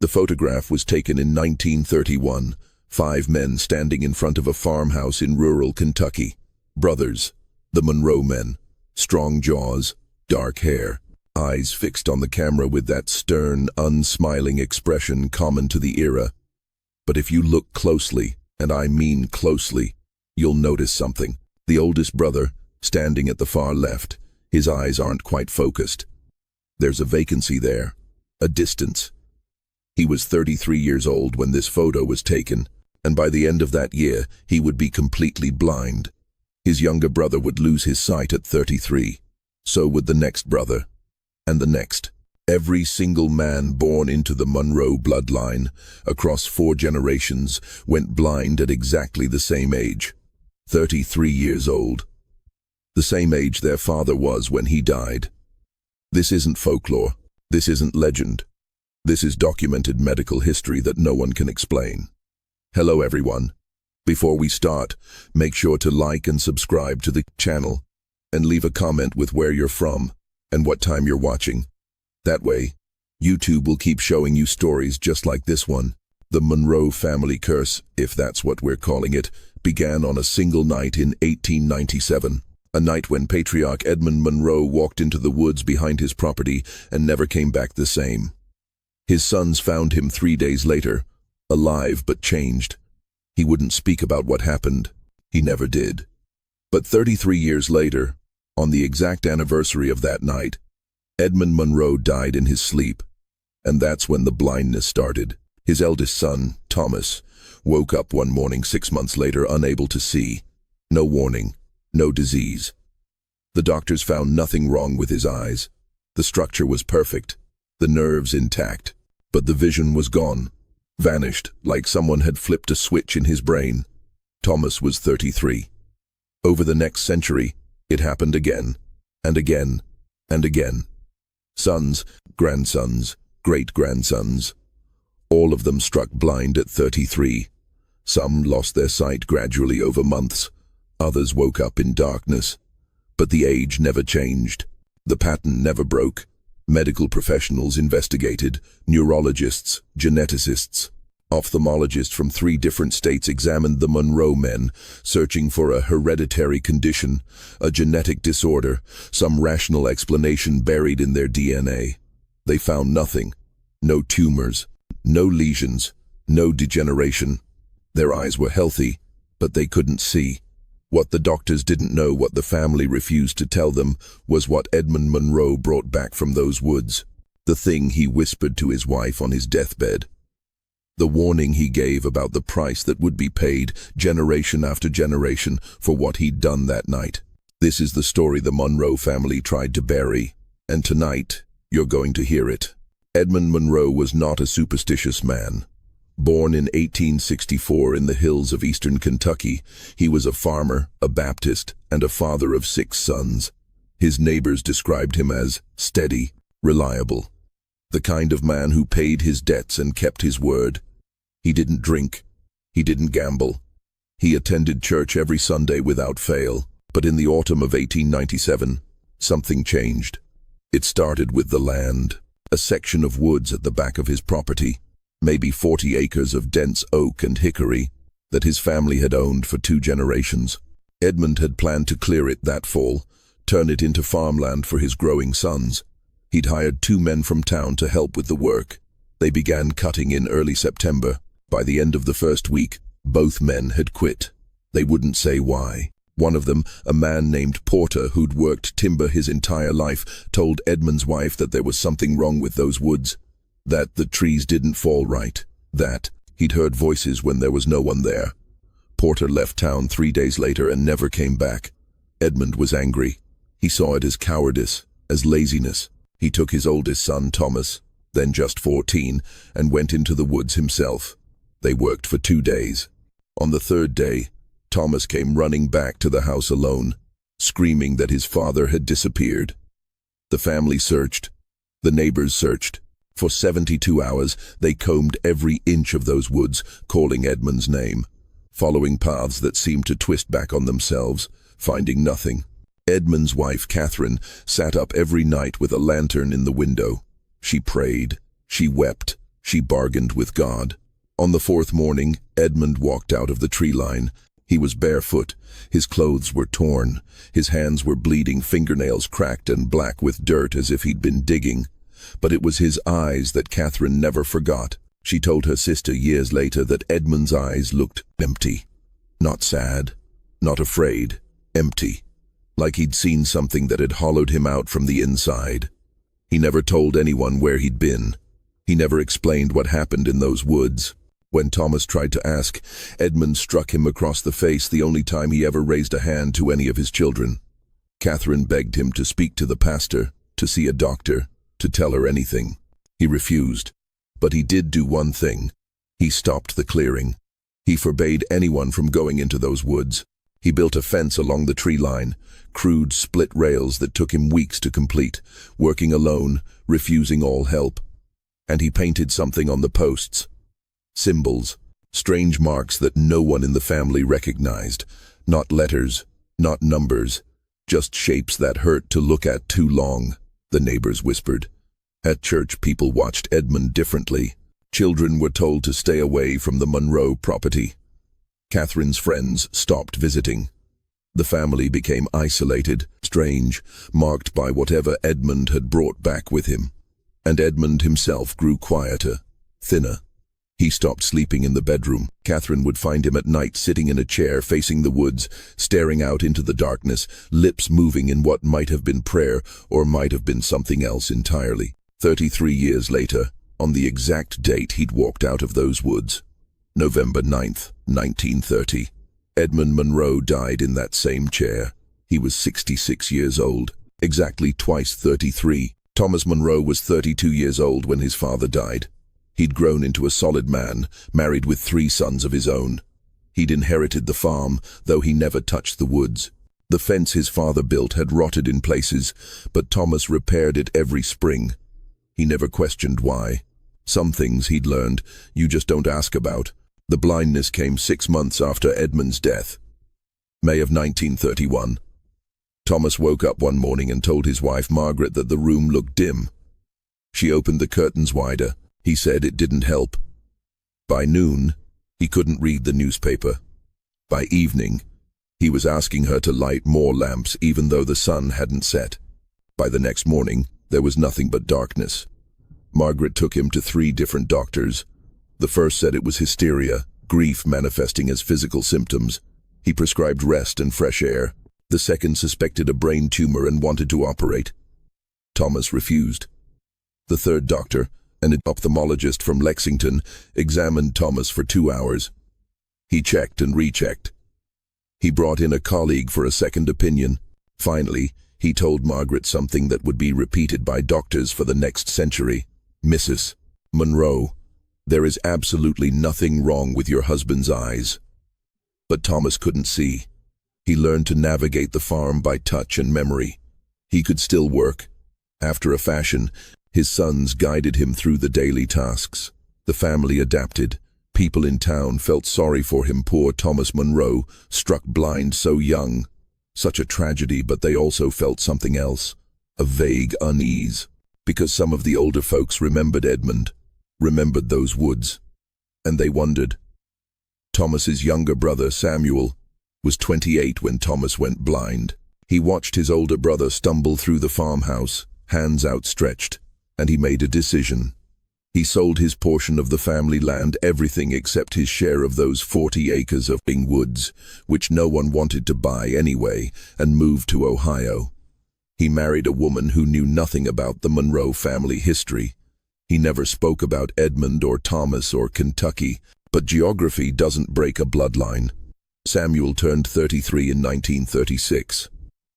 The photograph was taken in 1931, 5 men standing in front of a farmhouse in rural Kentucky. Brothers, the Monroe men, strong jaws, dark hair, eyes fixed on the camera with that stern, unsmiling expression common to the era. But if you look closely, and I mean closely, you'll notice something. The oldest brother, standing at the far left, his eyes aren't quite focused. There's a vacancy there, a distance. He was 33 years old when this photo was taken, and by the end of that year, he would be completely blind. His younger brother would lose his sight at 33. So would the next brother, and the next. Every single man born into the Monroe bloodline, across 4 generations, went blind at exactly the same age, 33 years old. The same age their father was when he died. This isn't folklore. This isn't legend. This is documented medical history that no one can explain. Hello everyone. Before we start, make sure to like and subscribe to the channel, and leave a comment with where you're from and what time you're watching. That way, YouTube will keep showing you stories just like this one. The Monroe family curse, if that's what we're calling it, began on a single night in 1897. A night when patriarch Edmund Monroe walked into the woods behind his property and never came back the same. His sons found him 3 days later, alive but changed. He wouldn't speak about what happened. He never did. But 33 years later, on the exact anniversary of that night, Edmund Monroe died in his sleep. And that's when the blindness started. His eldest son, Thomas, woke up one morning 6 months later unable to see. No warning, no disease. The doctors found nothing wrong with his eyes. The structure was perfect, the nerves intact, but the vision was gone, vanished like someone had flipped a switch in his brain. Thomas was 33. Over the next century, it happened again, and again, and again. Sons, grandsons, great-grandsons, all of them struck blind at 33. Some lost their sight gradually over months. Others woke up in darkness. But the age never changed. The pattern never broke. Medical professionals investigated, neurologists, geneticists, ophthalmologists from 3 different states examined the Monroe men, searching for a hereditary condition, a genetic disorder, some rational explanation buried in their DNA. They found nothing. No tumors, no lesions, no degeneration. Their eyes were healthy, but they couldn't see. What the doctors didn't know, what the family refused to tell them, was what Edmund Monroe brought back from those woods. The thing he whispered to his wife on his deathbed. The warning he gave about the price that would be paid, generation after generation, for what he'd done that night. This is the story the Monroe family tried to bury, and tonight, you're going to hear it. Edmund Monroe was not a superstitious man. Born in 1864 in the hills of eastern Kentucky, he was a farmer, a Baptist, and a father of 6 sons. His neighbors described him as steady, reliable, the kind of man who paid his debts and kept his word. He didn't drink. He didn't gamble. He attended church every Sunday without fail. But in the autumn of 1897, something changed. It started with the land, a section of woods at the back of his property, maybe 40 acres of dense oak and hickory that his family had owned for 2 generations. Edmund had planned to clear it that fall, turn it into farmland for his growing sons. He'd hired 2 men from town to help with the work. They began cutting in early September. By the end of the first week, both men had quit. They wouldn't say why. One of them, a man named Porter who'd worked timber his entire life, told Edmund's wife that there was something wrong with those woods, that the trees didn't fall right, that he'd heard voices when there was no one there. Porter left town 3 days later and never came back. Edmund was angry. He saw it as cowardice, as laziness. He took his oldest son, Thomas, then just 14, and went into the woods himself. They worked for 2 days. On the 3rd day, Thomas came running back to the house alone, screaming that his father had disappeared. The family searched. The neighbors searched. For 72 hours, they combed every inch of those woods, calling Edmund's name, following paths that seemed to twist back on themselves, finding nothing. Edmund's wife, Catherine, sat up every night with a lantern in the window. She prayed. She wept. She bargained with God. On the fourth morning, Edmund walked out of the tree line. He was barefoot. His clothes were torn. His hands were bleeding, fingernails cracked and black with dirt as if he'd been digging. But it was his eyes that Catherine never forgot. She told her sister years later that Edmund's eyes looked empty. Not sad, not afraid, empty. Like he'd seen something that had hollowed him out from the inside. He never told anyone where he'd been. He never explained what happened in those woods. When Thomas tried to ask, Edmund struck him across the face, the only time he ever raised a hand to any of his children. Catherine begged him to speak to the pastor, to see a doctor, to tell her anything. He refused. But he did do one thing. He stopped the clearing. He forbade anyone from going into those woods. He built a fence along the tree line, crude split rails that took him weeks to complete, working alone, refusing all help. And he painted something on the posts. Symbols, strange marks that no one in the family recognized. Not letters, not numbers, just shapes that hurt to look at too long, the neighbors whispered. At church, people watched Edmund differently. Children were told to stay away from the Monroe property. Catherine's friends stopped visiting. The family became isolated, strange, marked by whatever Edmund had brought back with him. And Edmund himself grew quieter, thinner. He stopped sleeping in the bedroom. Catherine would find him at night sitting in a chair facing the woods, staring out into the darkness, lips moving in what might have been prayer or might have been something else entirely. 33 years later, on the exact date he'd walked out of those woods, November 9th, 1930, Edmund Monroe died in that same chair. He was 66 years old, exactly twice 33. Thomas Monroe was 32 years old when his father died. He'd grown into a solid man, married with 3 sons of his own. He'd inherited the farm, though he never touched the woods. The fence his father built had rotted in places, but Thomas repaired it every spring. He never questioned why. Some things he'd learned, you just don't ask about. The blindness came 6 months after Edmund's death. May of 1931. Thomas woke up one morning and told his wife Margaret that the room looked dim. She opened the curtains wider. He said it didn't help. By noon, he couldn't read the newspaper. By evening, he was asking her to light more lamps even though the sun hadn't set. By the next morning, there was nothing but darkness. Margaret took him to 3 different doctors. The first said it was hysteria, grief manifesting as physical symptoms. He prescribed rest and fresh air. The second suspected a brain tumor and wanted to operate. Thomas refused. The third doctor, an ophthalmologist from Lexington, examined Thomas for 2 hours. He checked and rechecked. He brought in a colleague for a second opinion. Finally, he told Margaret something that would be repeated by doctors for the next century. Mrs. Monroe, there is absolutely nothing wrong with your husband's eyes. But Thomas couldn't see. He learned to navigate the farm by touch and memory. He could still work. After a fashion, his sons guided him through the daily tasks. The family adapted. People in town felt sorry for him. Poor Thomas Monroe, struck blind so young. Such a tragedy, but they also felt something else. A vague unease. Because some of the older folks remembered Edmund, remembered those woods. And they wondered. Thomas's younger brother, Samuel, was 28 when Thomas went blind. He watched his older brother stumble through the farmhouse, hands outstretched, and he made a decision. He sold his portion of the family land, everything except his share of those 40 acres of woods, which no one wanted to buy anyway, and moved to Ohio. He married a woman who knew nothing about the Monroe family history. He never spoke about Edmund or Thomas or Kentucky, but geography doesn't break a bloodline. Samuel turned 33 in 1936.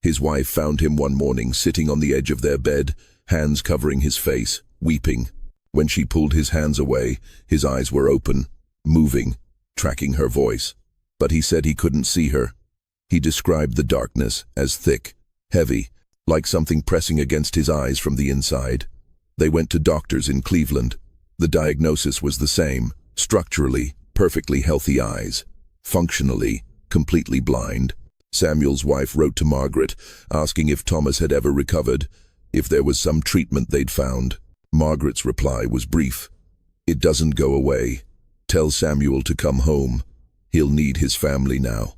His wife found him one morning sitting on the edge of their bed, hands covering his face, weeping. When she pulled his hands away, his eyes were open, moving, tracking her voice. But he said he couldn't see her. He described the darkness as thick, heavy, like something pressing against his eyes from the inside. They went to doctors in Cleveland. The diagnosis was the same: structurally, perfectly healthy eyes. Functionally, completely blind. Samuel's wife wrote to Margaret, asking if Thomas had ever recovered, if there was some treatment they'd found. Margaret's reply was brief. "It doesn't go away. Tell Samuel to come home. He'll need his family now."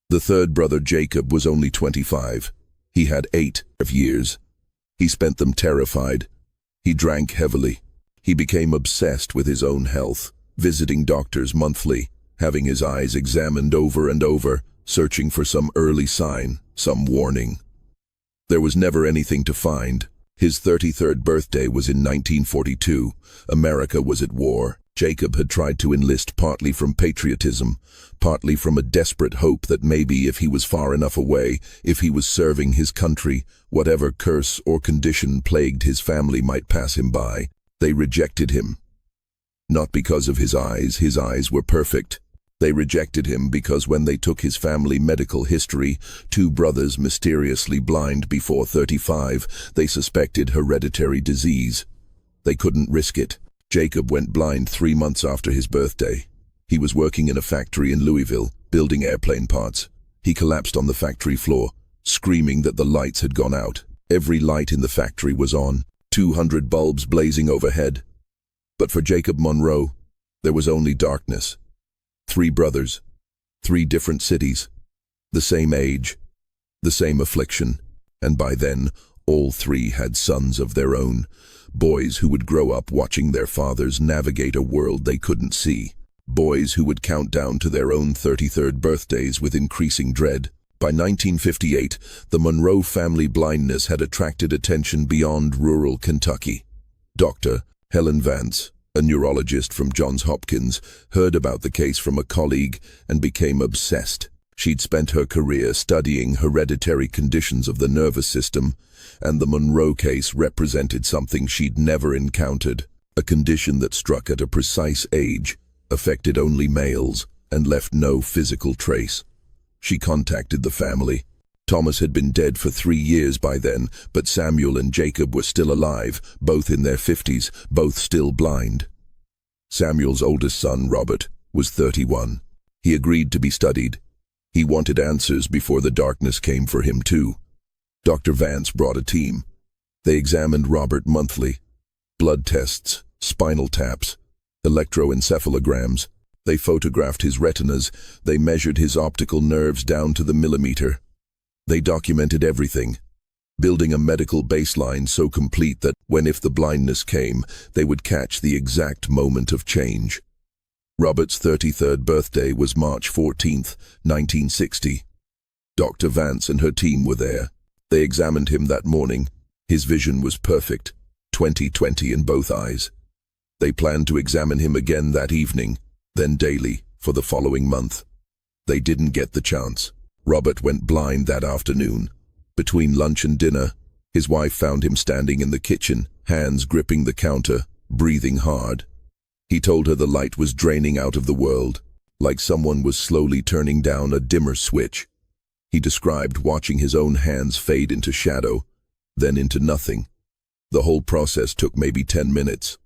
The third brother, Jacob, was only 25. He had 8 years. He spent them terrified. He drank heavily. He became obsessed with his own health, visiting doctors monthly, having his eyes examined over and over, searching for some early sign, some warning. There was never anything to find. His 33rd birthday was in 1942. America was at war. Jacob had tried to enlist partly from patriotism, partly from a desperate hope that maybe if he was far enough away, if he was serving his country, whatever curse or condition plagued his family might pass him by. They rejected him. Not because of his eyes were perfect. They rejected him because when they took his family medical history, 2 brothers mysteriously blind before 35, they suspected hereditary disease. They couldn't risk it. Jacob went blind 3 months after his birthday. He was working in a factory in Louisville, building airplane parts. He collapsed on the factory floor, screaming that the lights had gone out. Every light in the factory was on, 200 bulbs blazing overhead. But for Jacob Monroe, there was only darkness. 3 brothers, 3 different cities, the same age, the same affliction, and by then, all 3 had sons of their own, boys who would grow up watching their fathers navigate a world they couldn't see, boys who would count down to their own 33rd birthdays with increasing dread. By 1958, the Monroe family blindness had attracted attention beyond rural Kentucky. Dr. Helen Vance, a neurologist from Johns Hopkins, heard about the case from a colleague and became obsessed. She'd spent her career studying hereditary conditions of the nervous system, and the Monroe case represented something she'd never encountered, a condition that struck at a precise age, affected only males, and left no physical trace. She contacted the family. Thomas had been dead for 3 years by then, but Samuel and Jacob were still alive, both in their 50s, both still blind. Samuel's oldest son, Robert, was 31. He agreed to be studied. He wanted answers before the darkness came for him too. Dr. Vance brought a team. They examined Robert monthly. Blood tests, spinal taps, electroencephalograms. They photographed his retinas. They measured his optical nerves down to the millimeter. They documented everything, building a medical baseline so complete that if the blindness came, they would catch the exact moment of change. Robert's 33rd birthday was March 14, 1960. Dr. Vance and her team were there. They examined him that morning. His vision was perfect, 20/20 in both eyes. They planned to examine him again that evening, then daily, for the following month. They didn't get the chance. Robert went blind that afternoon. Between lunch and dinner, his wife found him standing in the kitchen, hands gripping the counter, breathing hard. He told her the light was draining out of the world, like someone was slowly turning down a dimmer switch. He described watching his own hands fade into shadow, then into nothing. The whole process took maybe 10 minutes.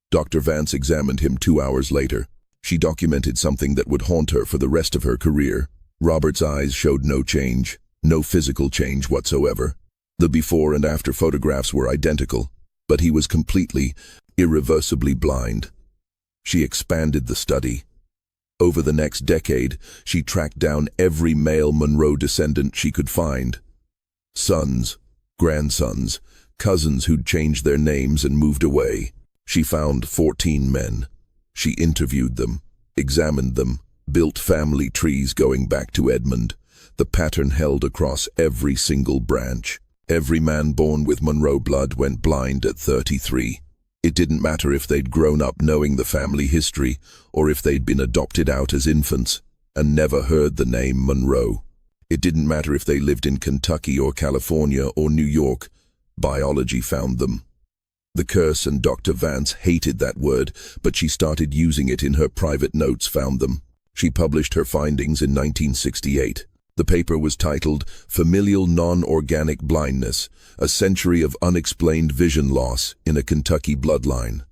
Dr. Vance examined him 2 hours later. She documented something that would haunt her for the rest of her career. Robert's eyes showed no change, no physical change whatsoever. The before and after photographs were identical, but he was completely, irreversibly blind. She expanded the study. Over the next decade, she tracked down every male Monroe descendant she could find. Sons, grandsons, cousins who'd changed their names and moved away. She found 14 men. She interviewed them, examined them, built family trees going back to Edmund. The pattern held across every single branch. Every man born with Monroe blood went blind at 33. It didn't matter if they'd grown up knowing the family history or if they'd been adopted out as infants and never heard the name Monroe. It didn't matter if they lived in Kentucky or California or New York. Biology found them. The curse, and Dr. Vance hated that word, but she started using it in her private notes, found them. She published her findings in 1968. The paper was titled Familial Non-Organic Blindness, A Century of Unexplained Vision Loss in a Kentucky Bloodline.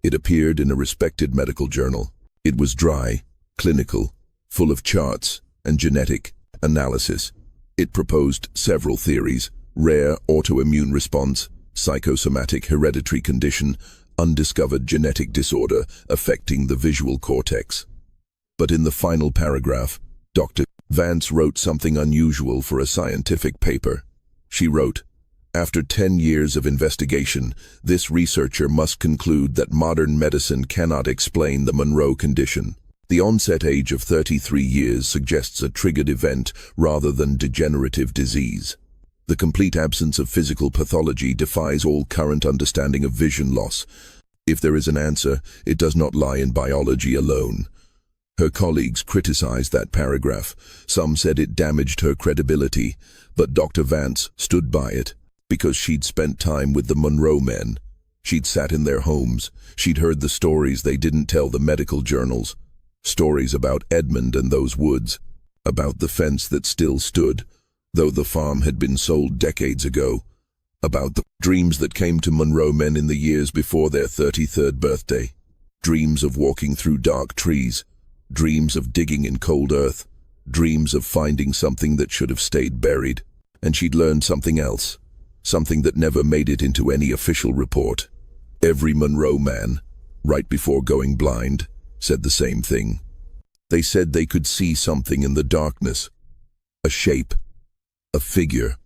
It appeared in a respected medical journal. It was dry, clinical, full of charts and genetic analysis. It proposed several theories: rare autoimmune response, psychosomatic hereditary condition, undiscovered genetic disorder affecting the visual cortex. But in the final paragraph, Dr. Vance wrote something unusual for a scientific paper. She wrote, "After 10 years of investigation, this researcher must conclude that modern medicine cannot explain the Monroe condition. The onset age of 33 years suggests a triggered event rather than degenerative disease. The complete absence of physical pathology defies all current understanding of vision loss. If there is an answer, it does not lie in biology alone." Her colleagues criticized that paragraph. Some said it damaged her credibility, but Dr. Vance stood by it because she'd spent time with the Monroe men. She'd sat in their homes. She'd heard the stories they didn't tell the medical journals. Stories about Edmund and those woods, about the fence that still stood, though the farm had been sold decades ago, about the dreams that came to Monroe men in the years before their 33rd birthday, dreams of walking through dark trees, dreams of digging in cold earth, dreams of finding something that should have stayed buried. And she'd learned something else, something that never made it into any official report. Every Monroe man, right before going blind, said the same thing. They said they could see something in the darkness, a shape, a figure,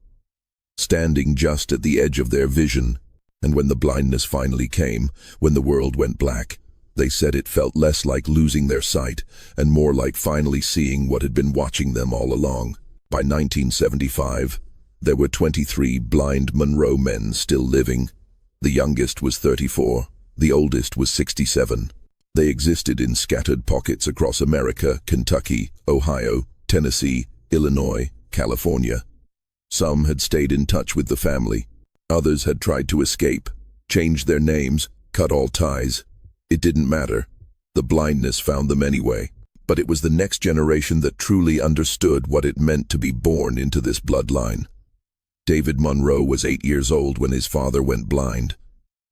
standing just at the edge of their vision. And when the blindness finally came, when the world went black, they said it felt less like losing their sight and more like finally seeing what had been watching them all along. By 1975, there were 23 blind Monroe men still living. The youngest was 34, the oldest was 67. They existed in scattered pockets across America, Kentucky, Ohio, Tennessee, Illinois, California. Some had stayed in touch with the family. Others had tried to escape, changed their names, cut all ties. It didn't matter. The blindness found them anyway. But it was the next generation that truly understood what it meant to be born into this bloodline. David Monroe was 8 years old when his father went blind.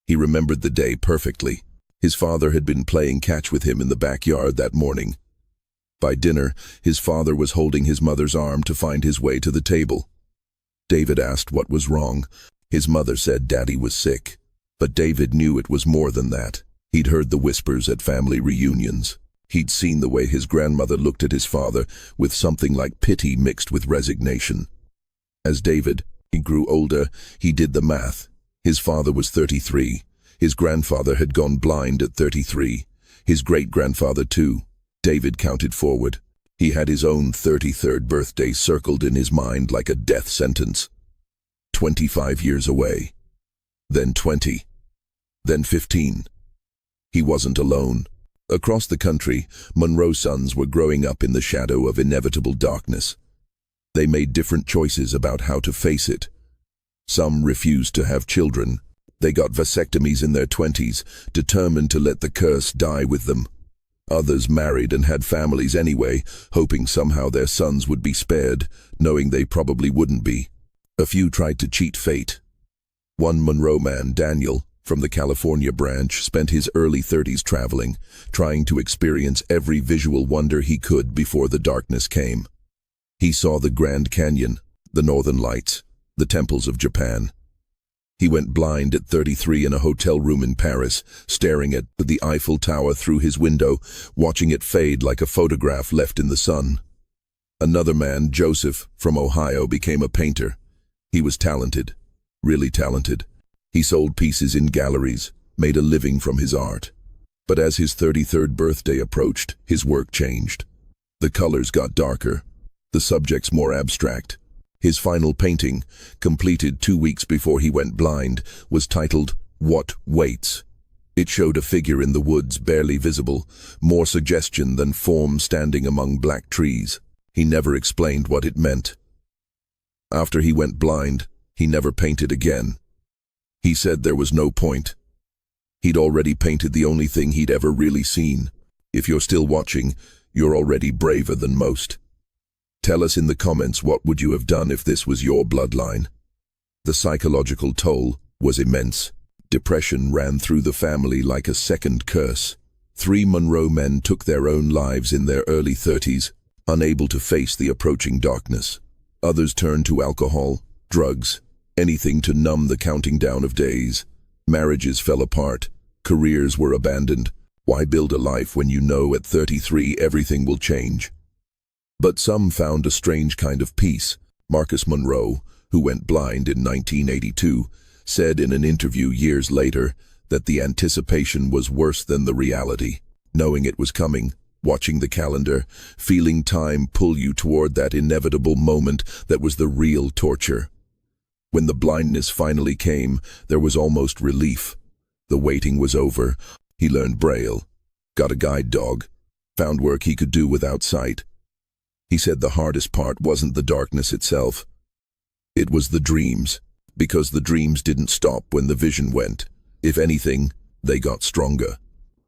He remembered the day perfectly. His father had been playing catch with him in the backyard that morning. By dinner, his father was holding his mother's arm to find his way to the table. David asked what was wrong. His mother said Daddy was sick. But David knew it was more than that. He'd heard the whispers at family reunions. He'd seen the way his grandmother looked at his father with something like pity mixed with resignation. As David grew older, he did the math. His father was 33. His grandfather had gone blind at 33. His great-grandfather too. David counted forward. He had his own 33rd birthday circled in his mind like a death sentence. 25 years away. Then 20. Then 15. He wasn't alone. Across the country, Monroe sons were growing up in the shadow of inevitable darkness. They made different choices about how to face it. Some refused to have children. They got vasectomies in their 20s, determined to let the curse die with them. Others married and had families anyway, hoping somehow their sons would be spared, knowing they probably wouldn't be. A few tried to cheat fate. One Monroe man, Daniel, from the California branch, spent his early 30s traveling, trying to experience every visual wonder he could before the darkness came. He saw the Grand Canyon, the Northern Lights, the temples of Japan. He went blind at 33 in a hotel room in Paris, staring at the Eiffel Tower through his window, watching it fade like a photograph left in the sun. Another man, Joseph, from Ohio, became a painter. He was talented, really talented. He sold pieces in galleries, made a living from his art. But as his 33rd birthday approached, his work changed. The colors got darker, the subjects more abstract. His final painting, completed 2 weeks before he went blind, was titled, "What Waits?" It showed a figure in the woods, barely visible, more suggestion than form standing among black trees. He never explained what it meant. After he went blind, he never painted again. He said there was no point. He'd already painted the only thing he'd ever really seen. If you're still watching, you're already braver than most. Tell us in the comments what would you have done if this was your bloodline. The psychological toll was immense. Depression ran through the family like a second curse. 3 Monroe men took their own lives in their early 30s, unable to face the approaching darkness. Others turned to alcohol, drugs, anything to numb the counting down of days. Marriages fell apart. Careers were abandoned. Why build a life when you know at 33 everything will change? But some found a strange kind of peace. Marcus Monroe, who went blind in 1982, said in an interview years later that the anticipation was worse than the reality. Knowing it was coming, watching the calendar, feeling time pull you toward that inevitable moment that was the real torture. When the blindness finally came, there was almost relief. The waiting was over. He learned Braille, got a guide dog, found work he could do without sight. He said the hardest part wasn't the darkness itself. It was the dreams, because the dreams didn't stop when the vision went. If anything, they got stronger.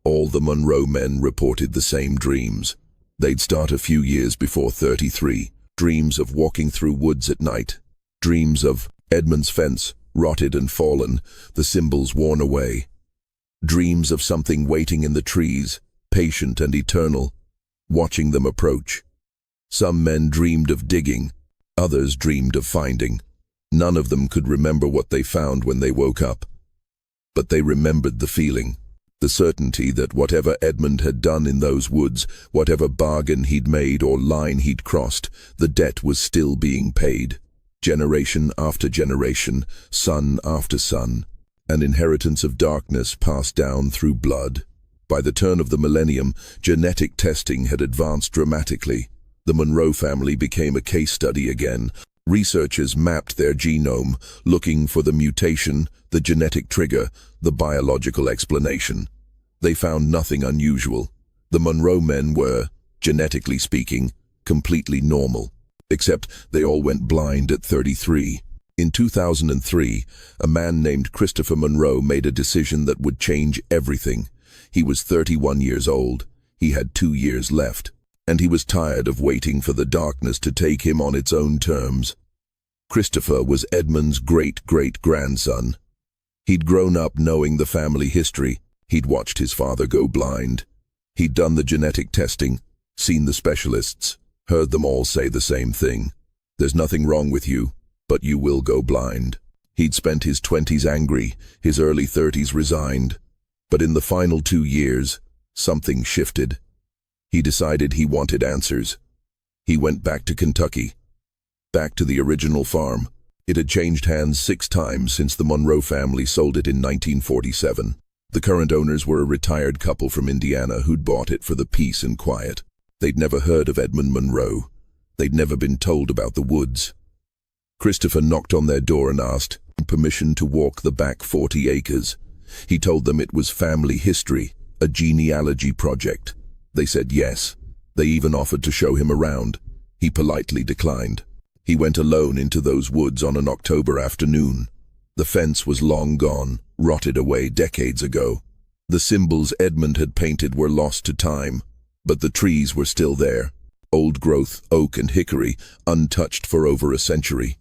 All the Monroe men reported the same dreams. They'd start a few years before 33. Dreams of walking through woods at night. Dreams of Edmund's fence, rotted and fallen, the symbols worn away. Dreams of something waiting in the trees, patient and eternal, watching them approach. Some men dreamed of digging, others dreamed of finding. None of them could remember what they found when they woke up. But they remembered the feeling, the certainty that whatever Edmund had done in those woods, whatever bargain he'd made or line he'd crossed, the debt was still being paid. Generation after generation, son after son, an inheritance of darkness passed down through blood. By the turn of the millennium, genetic testing had advanced dramatically. The Monroe family became a case study again. Researchers mapped their genome, looking for the mutation, the genetic trigger, the biological explanation. They found nothing unusual. The Monroe men were, genetically speaking, completely normal, except they all went blind at 33. In 2003, a man named Christopher Monroe made a decision that would change everything. He was 31 years old. He had 2 years left, and he was tired of waiting for the darkness to take him on its own terms. Christopher was Edmund's great-great-grandson. He'd grown up knowing the family history. He'd watched his father go blind. He'd done the genetic testing, seen the specialists, heard them all say the same thing. There's nothing wrong with you, but you will go blind. He'd spent his 20s angry, his early 30s resigned. But in the final 2 years, something shifted. He decided he wanted answers. He went back to Kentucky, back to the original farm. It had changed hands 6 times since the Monroe family sold it in 1947. The current owners were a retired couple from Indiana who'd bought it for the peace and quiet. They'd never heard of Edmund Monroe. They'd never been told about the woods. Christopher knocked on their door and asked permission to walk the back 40 acres. He told them it was family history, a genealogy project. They said yes. They even offered to show him around. He politely declined. He went alone into those woods on an October afternoon. The fence was long gone, rotted away decades ago. The symbols Edmund had painted were lost to time, but the trees were still there. Old-growth oak and hickory, untouched for over a century.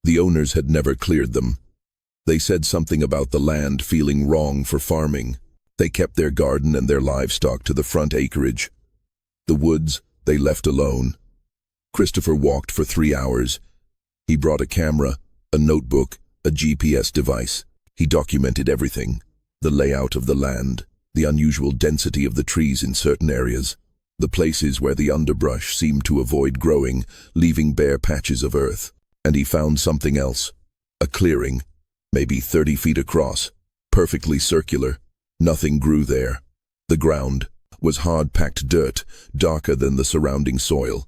The owners had never cleared them. They said something about the land feeling wrong for farming. They kept their garden and their livestock to the front acreage. The woods they left alone. Christopher walked for 3 hours. He brought a camera, a notebook, a GPS device. He documented everything. The layout of the land, the unusual density of the trees in certain areas, the places where the underbrush seemed to avoid growing, leaving bare patches of earth. And he found something else. A clearing, maybe 30 feet across, perfectly circular. Nothing grew there. The ground was hard-packed dirt, darker than the surrounding soil.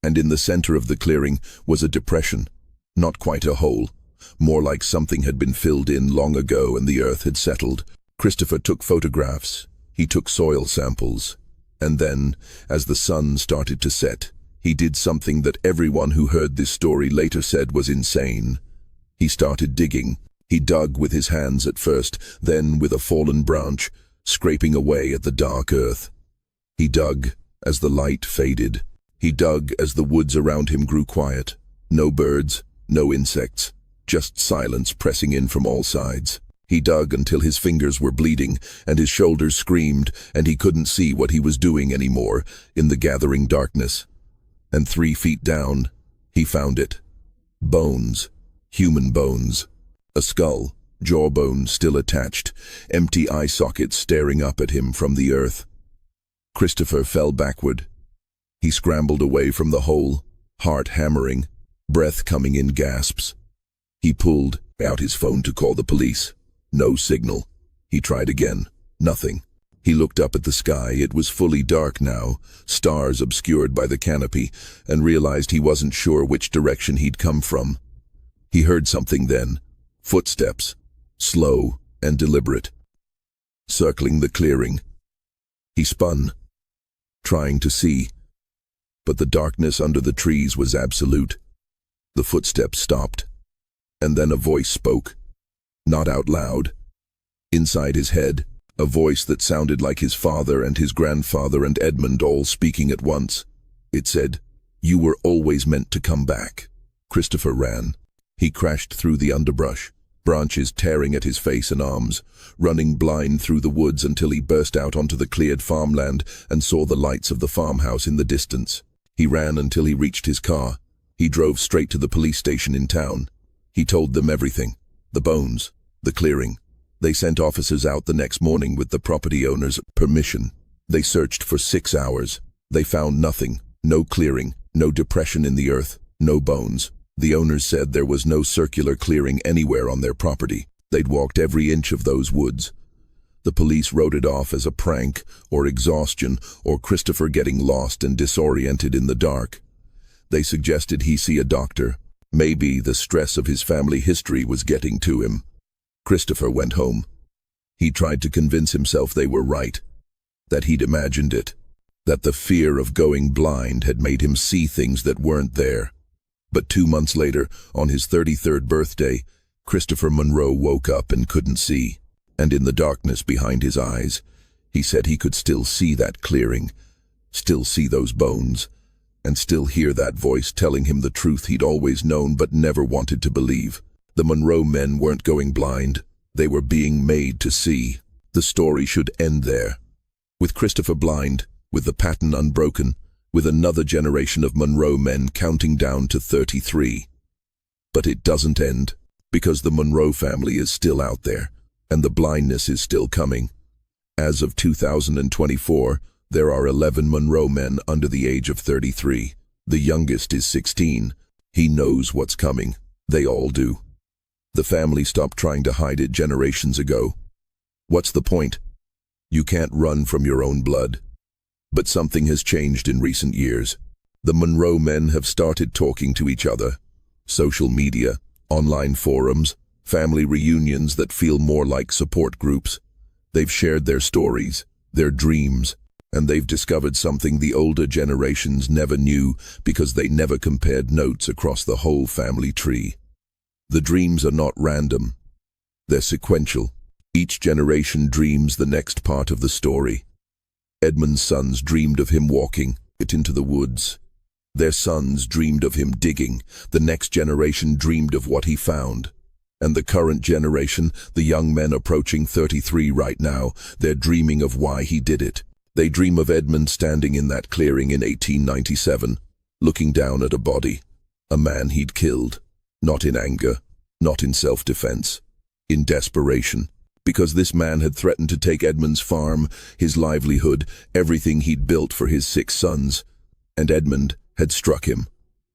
And in the center of the clearing was a depression. Not quite a hole. More like something had been filled in long ago and the earth had settled. Christopher took photographs. He took soil samples. And then, as the sun started to set, he did something that everyone who heard this story later said was insane. He started digging. He dug with his hands at first, then with a fallen branch, scraping away at the dark earth. He dug as the light faded. He dug as the woods around him grew quiet. No birds, no insects, just silence pressing in from all sides. He dug until his fingers were bleeding and his shoulders screamed and he couldn't see what he was doing anymore in the gathering darkness. And 3 feet down, he found it. Bones. Human bones. A skull, jawbone still attached, empty eye sockets staring up at him from the earth. Christopher fell backward. He scrambled away from the hole, heart hammering, breath coming in gasps. He pulled out his phone to call the police. No signal. He tried again. Nothing. He looked up at the sky. It was fully dark now, stars obscured by the canopy, and realized he wasn't sure which direction he'd come from. He heard something then. Footsteps, slow and deliberate, circling the clearing. He spun, trying to see, but the darkness under the trees was absolute. The footsteps stopped, and then a voice spoke. Not out loud. Inside his head, a voice that sounded like his father and his grandfather and Edmund all speaking at once. It said, "You were always meant to come back." Christopher ran. He crashed through the underbrush, branches tearing at his face and arms, running blind through the woods until he burst out onto the cleared farmland and saw the lights of the farmhouse in the distance. He ran until he reached his car. He drove straight to the police station in town. He told them everything. The bones, the clearing. They sent officers out the next morning with the property owner's permission. They searched for 6 hours. They found nothing. No clearing, no depression in the earth, no bones. The owners said there was no circular clearing anywhere on their property. They'd walked every inch of those woods. The police wrote it off as a prank, or exhaustion, or Christopher getting lost and disoriented in the dark. They suggested he see a doctor. Maybe the stress of his family history was getting to him. Christopher went home. He tried to convince himself they were right, that he'd imagined it, that the fear of going blind had made him see things that weren't there. But 2 months later, on his 33rd birthday, Christopher Monroe woke up and couldn't see. And in the darkness behind his eyes, he said he could still see that clearing, still see those bones, and still hear that voice telling him the truth he'd always known but never wanted to believe. The Monroe men weren't going blind. They were being made to see. The story should end there. With Christopher blind, with the pattern unbroken, with another generation of Monroe men counting down to 33. But it doesn't end, because the Monroe family is still out there, and the blindness is still coming. As of 2024, there are 11 Monroe men under the age of 33. The youngest is 16. He knows what's coming. They all do. The family stopped trying to hide it generations ago. What's the point? You can't run from your own blood. But something has changed in recent years. The Monroe men have started talking to each other. Social media, online forums, family reunions that feel more like support groups. They've shared their stories, their dreams, and they've discovered something the older generations never knew because they never compared notes across the whole family tree. The dreams are not random. They're sequential. Each generation dreams the next part of the story. Edmund's sons dreamed of him walking it into the woods. Their sons dreamed of him digging. The next generation dreamed of what he found. And the current generation, the young men approaching 33 right now, they're dreaming of why he did it. They dream of Edmund standing in that clearing in 1897, looking down at a body, a man he'd killed. Not in anger, not in self-defense, in desperation. Because this man had threatened to take Edmund's farm, his livelihood, everything he'd built for his 6 sons. And Edmund had struck him.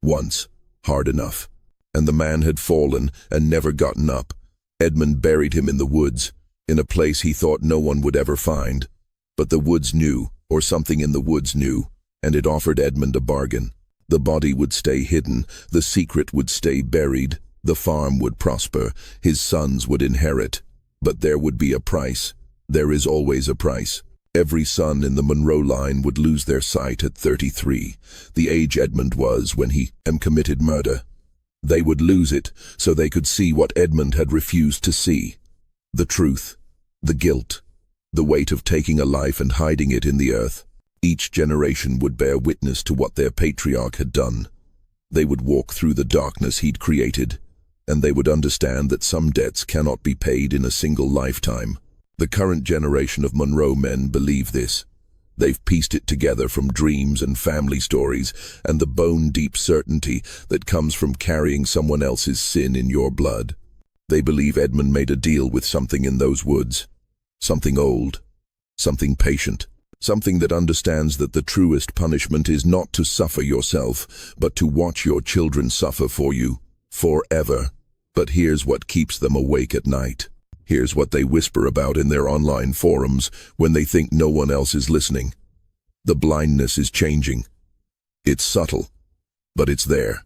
Once. Hard enough. And the man had fallen and never gotten up. Edmund buried him in the woods, in a place he thought no one would ever find. But the woods knew, or something in the woods knew, and it offered Edmund a bargain. The body would stay hidden, the secret would stay buried, the farm would prosper, his sons would inherit. But there would be a price. There is always a price. Every son in the Monroe line would lose their sight at 33, the age Edmund was when he committed murder. They would lose it so they could see what Edmund had refused to see. The truth, the guilt, the weight of taking a life and hiding it in the earth. Each generation would bear witness to what their patriarch had done. They would walk through the darkness he'd created, and they would understand that some debts cannot be paid in a single lifetime. The current generation of Monroe men believe this. They've pieced it together from dreams and family stories and the bone-deep certainty that comes from carrying someone else's sin in your blood. They believe Edmund made a deal with something in those woods. Something old. Something patient. Something that understands that the truest punishment is not to suffer yourself, but to watch your children suffer for you. Forever. But here's what keeps them awake at night. Here's what they whisper about in their online forums when they think no one else is listening. The blindness is changing. It's subtle, but it's there.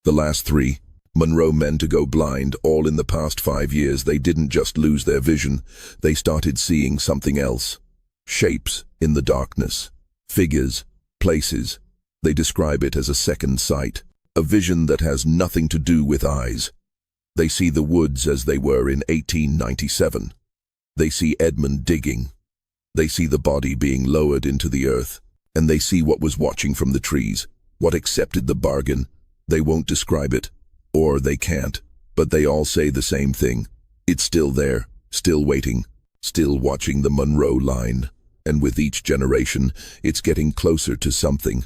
The last 3 Monroe men to go blind, all in the past 5 years. They didn't just lose their vision, they started seeing something else. Shapes in the darkness. Figures. Places. They describe it as a second sight. A vision that has nothing to do with eyes. They see the woods as they were in 1897. They see Edmund digging. They see the body being lowered into the earth. And they see what was watching from the trees, what accepted the bargain. They won't describe it, or they can't, but they all say the same thing. It's still there, still waiting, still watching the Monroe line. And with each generation, it's getting closer to something.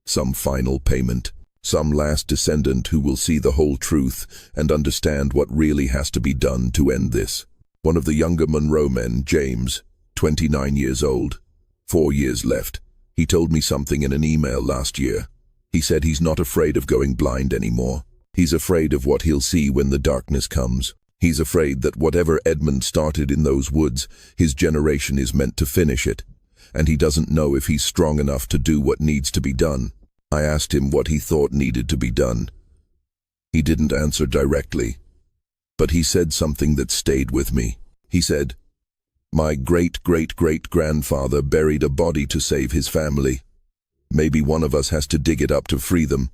Some final payment. Some last descendant who will see the whole truth and understand what really has to be done to end this. One of the younger Monroe men, James, 29 years old, 4 years left. He told me something in an email last year. He said he's not afraid of going blind anymore. He's afraid of what he'll see when the darkness comes. He's afraid that whatever Edmund started in those woods, his generation is meant to finish it. And he doesn't know if he's strong enough to do what needs to be done. I asked him what he thought needed to be done. He didn't answer directly, but he said something that stayed with me. He said, "My great-great-great-grandfather buried a body to save his family. Maybe one of us has to dig it up to free them.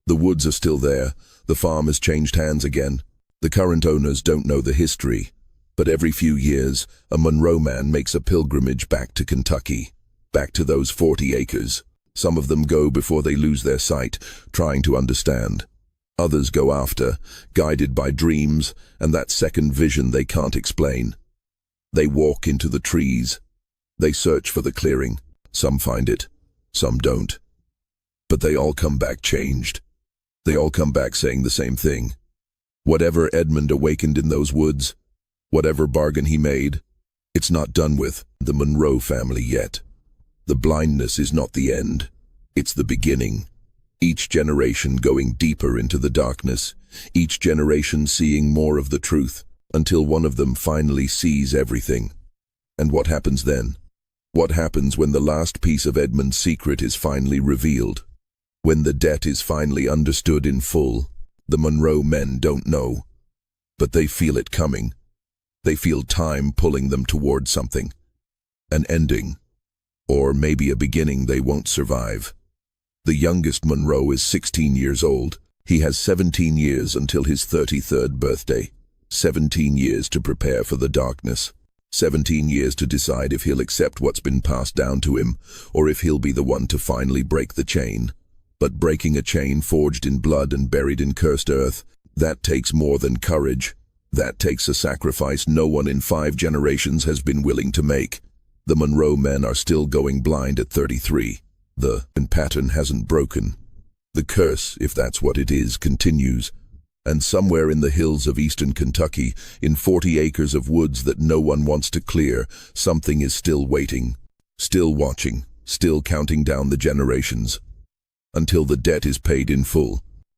The woods are still there. The farm has changed hands again. The current owners don't know the history, but every few years, a Monroe man makes a pilgrimage back to Kentucky, back to those 40 acres. Some of them go before they lose their sight, trying to understand. Others go after, guided by dreams and that second vision they can't explain. They walk into the trees. They search for the clearing. Some find it, some don't. But they all come back changed. They all come back saying the same thing. Whatever Edmund awakened in those woods, whatever bargain he made, it's not done with the Monroe family yet. The blindness is not the end. It's the beginning. Each generation going deeper into the darkness, each generation seeing more of the truth, until one of them finally sees everything. And what happens then? What happens when the last piece of Edmund's secret is finally revealed? When the debt is finally understood in full? The Monroe men don't know, but they feel it coming. They feel time pulling them toward something. An ending. Or maybe a beginning they won't survive. The youngest Monroe is 16 years old. He has 17 years until his 33rd birthday. 17 years to prepare for the darkness. 17 years to decide if he'll accept what's been passed down to him, or if he'll be the one to finally break the chain. But breaking a chain forged in blood and buried in cursed earth, that takes more than courage. That takes a sacrifice no one in 5 generations has been willing to make. The Monroe men are still going blind at 33. The pattern hasn't broken. The curse, if that's what it is, continues. And somewhere in the hills of eastern Kentucky, in 40 acres of woods that no one wants to clear, something is still waiting, still watching, still counting down the generations. Until the debt is paid in full,